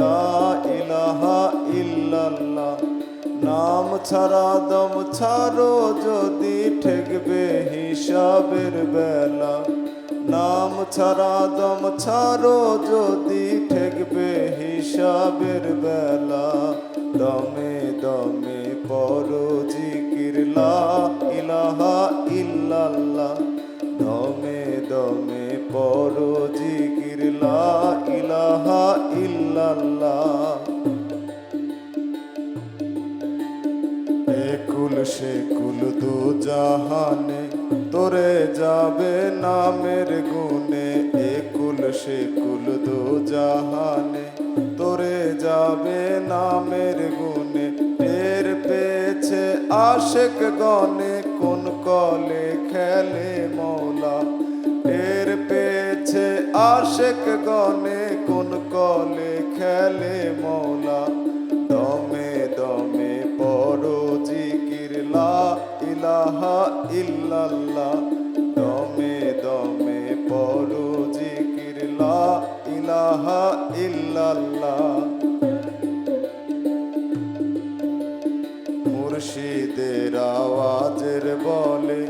লা ইলাহা ইল্লাল্লাহ। নাম ছাড়া দম ছাড়ো যদি ঠেকবে হিসাবের বেলা। নাম ছাড়া দম ছাড়ো যদি ঠেকবে হিসাবের বেলা। দমে দমে পড়ো জিকির লা ইলাহা ইল্লাল্লাহ। দমে দমে পড়ো জিকির লা ইলাহা ইল্লাল্লাহ। একুল সেকুল দু জাহানে তোরে যাবে নামের গুণে। একুল সেকুল দু জাহানে তোরে যাবে নামের গুণে। টের পেয়েছে আশেক গণে কোন কলে খেলে মৌলা। টের পেয়েছে আশেক গণে কোন কলে খেলে মৌলা। দমে দমে পড়ো জিকির লা ইলাহা ইল্লাল্লাহ। দমে দমে পড়ো জিকির লা ইলাহা ইল্লাল্লাহ। মুর্শিদের আওয়াজের বলে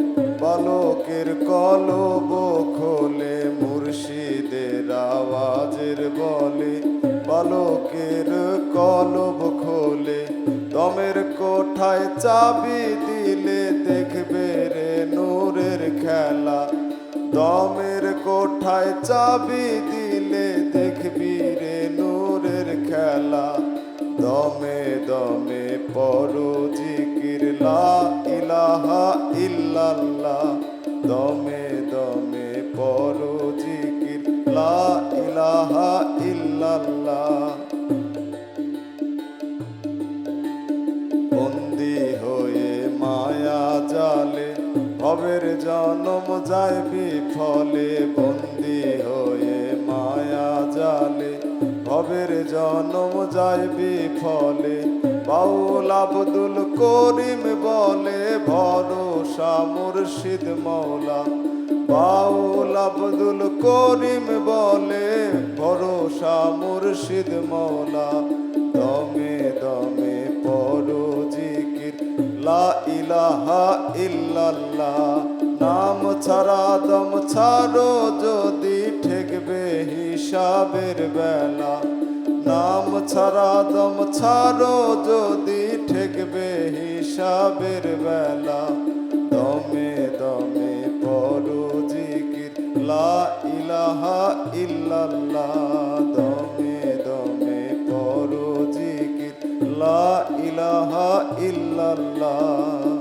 বালকের কলব খোলে। মুর্শিদের আওয়াজের বলে বালকের কলব খোলে। দমের কোঠায় চাবি দিলে দেখবে রে নূরের খেলা। দমের কোঠায় চাবি দিলে দেখবি রে নূরের খেলা। দমে দমে পড়ো জিকির লা ইলাহা ইল্লাল্লাহ। দমে দমে পড়ো জিকির লা ইলাহা ইল্লাল্লাহ। বন্দী হয়ে মায়া জালে ভবের জনম যায় বিফলে। বন্দী হয়ে মায়া জালে ভবের জনম যায় বিফলে। বাউল আব্দুল করিম বলে ভরসা মুর্শিদ মৌলা। বাউল আব্দুল করিম বলে ভরসা মুর্শিদ মৌলা। দমে দমে পড়ো জিকির লা ইলাহা ইল্লাল্লাহ। নাম ছাড়া দম ছাড়ো যদি ঠেকবে হিসাবের বেলা। নাম ছাড়া দম ছাড়ো যদি ঠেকবে হিসাবের বেলা। দমে দমে পড়ো জিকির লা ইলাহা ইল্লাল্লাহ। দমে দমে পড়ো জিকির লা ইলাহা ইল্লাল্লাহ।